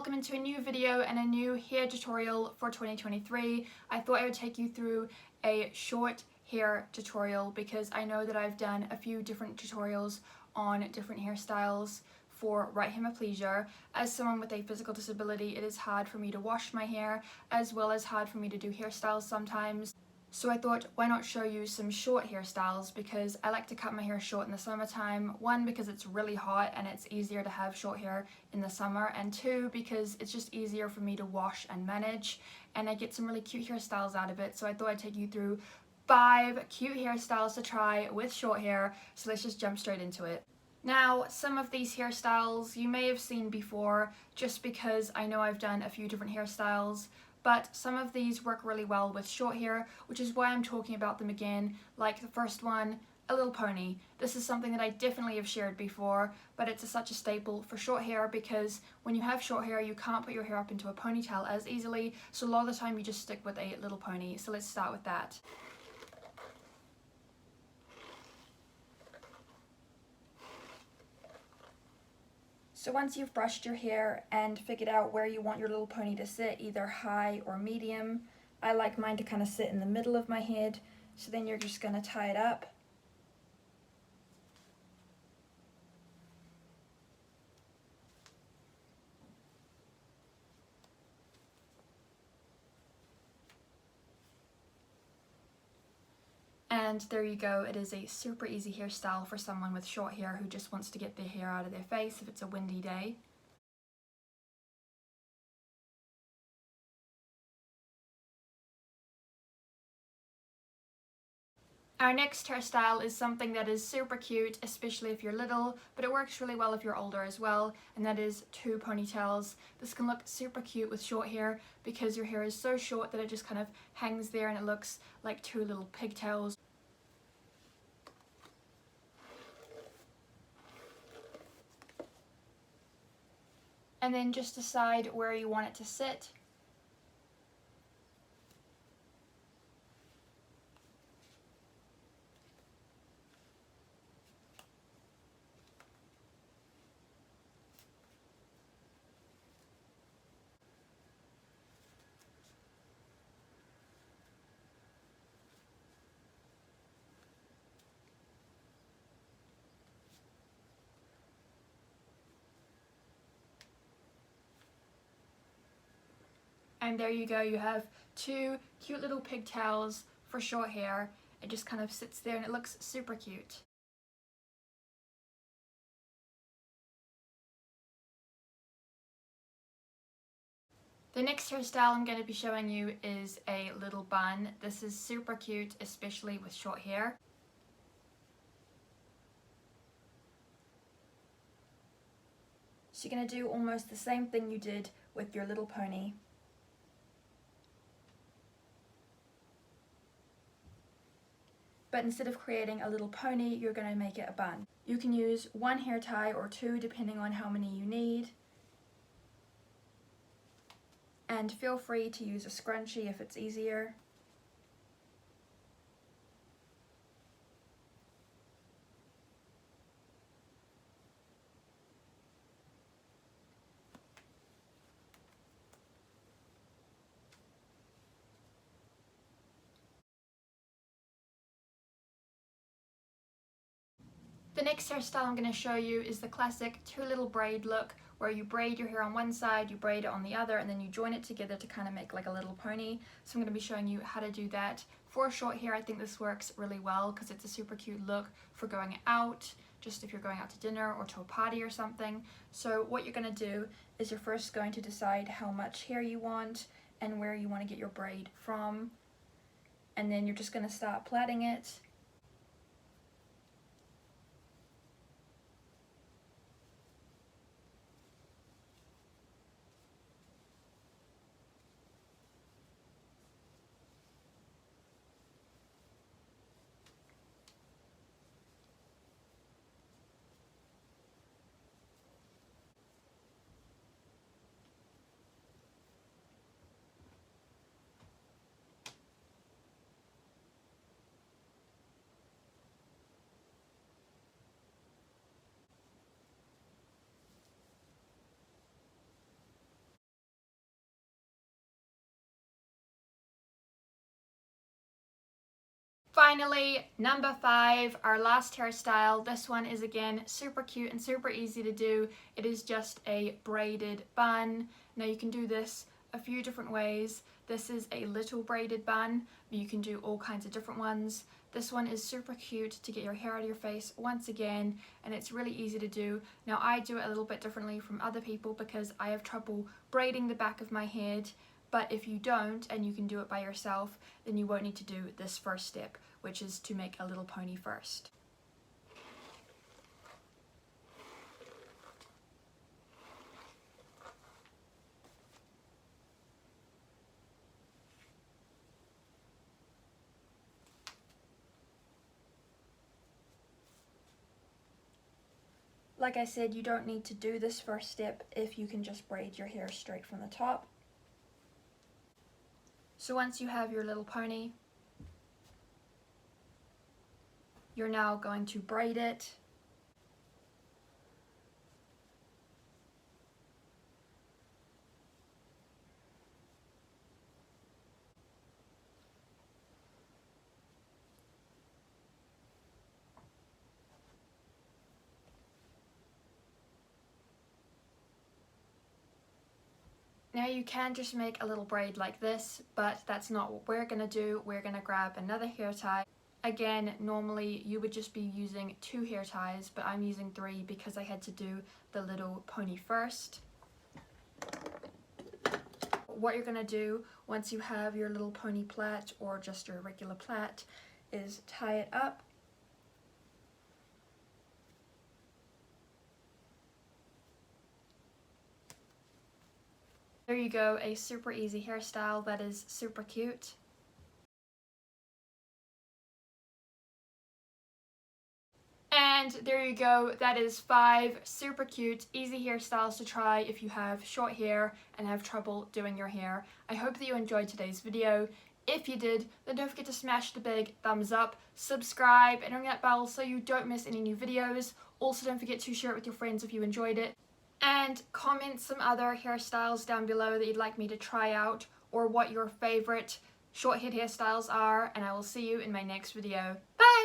welcome into a new video and a new hair tutorial for 2023. I thought I would take you through a short hair tutorial because I know that I've done a few different tutorials on different hairstyles for right hemiplegia. As someone with a physical disability, it is hard for me to wash my hair as well as hard for me to do hairstyles sometimes. So I thought, why not show you some short hairstyles, because I like to cut my hair short in the summertime. One, because it's really hot and it's easier to have short hair in the summer, and two, because it's just easier for me to wash and manage, and I get some really cute hairstyles out of it. So I thought I'd take you through 5 cute hairstyles to try with short hair. So let's just jump straight into it. Now, some of these hairstyles you may have seen before just because I know I've done a few different hairstyles, but some of these work really well with short hair, which is why I'm talking about them again. Like the first one, a little pony. This is something that I definitely have shared before, but it's such a staple for short hair because when you have short hair, you can't put your hair up into a ponytail as easily, so a lot of the time you just stick with a little pony. So let's start with that. So once you've brushed your hair and figured out where you want your little pony to sit, either high or medium, I like mine to kind of sit in the middle of my head. So then you're just going to tie it up. And there you go, it is a super easy hairstyle for someone with short hair who just wants to get their hair out of their face if it's a windy day. Our next hairstyle is something that is super cute, especially if you're little, but it works really well if you're older as well, and that is 2 ponytails. This can look super cute with short hair because your hair is so short that it just kind of hangs there and it looks like 2 little pigtails. And then just decide where you want it to sit. And there you go, you have 2 cute little pigtails for short hair. It just kind of sits there and it looks super cute. The next hairstyle I'm going to be showing you is a little bun. This is super cute, especially with short hair. So you're going to do almost the same thing you did with your little pony. But instead of creating a little pony, you're going to make it a bun. You can use 1 hair tie or 2 depending on how many you need. And feel free to use a scrunchie if it's easier. The next hairstyle I'm going to show you is the classic 2 little braid look, where you braid your hair on one side, you braid it on the other, and then you join it together to kind of make like a little pony. So I'm going to be showing you how to do that. For short hair, I think this works really well because it's a super cute look for going out, just if you're going out to dinner or to a party or something. So what you're going to do is you're first going to decide how much hair you want and where you want to get your braid from. And then you're just going to start plaiting it. Finally, number 5, our last hairstyle. This one is again super cute and super easy to do. It is just a braided bun. Now you can do this a few different ways. This is a little braided bun, but you can do all kinds of different ones. This one is super cute to get your hair out of your face once again, and it's really easy to do. Now I do it a little bit differently from other people because I have trouble braiding the back of my head. But if you don't and you can do it by yourself, then you won't need to do this first step, which is to make a little pony first. Like I said, you don't need to do this first step if you can just braid your hair straight from the top. So once you have your little pony, you're now going to braid it. Now you can just make a little braid like this, but that's not what we're going to do. We're going to grab another hair tie. Again, normally you would just be using 2 hair ties, but I'm using 3 because I had to do the little pony first. What you're going to do once you have your little pony plait or just your regular plait is tie it up. There you go, a super easy hairstyle that is super cute. And there you go, that is 5 super cute, easy hairstyles to try if you have short hair and have trouble doing your hair. I hope that you enjoyed today's video. If you did, then don't forget to smash the big thumbs up, subscribe, and ring that bell so you don't miss any new videos. Also, don't forget to share it with your friends if you enjoyed it. And comment some other hairstyles down below that you'd like me to try out, or what your favorite short hair hairstyles are, and I will see you in my next video. Bye!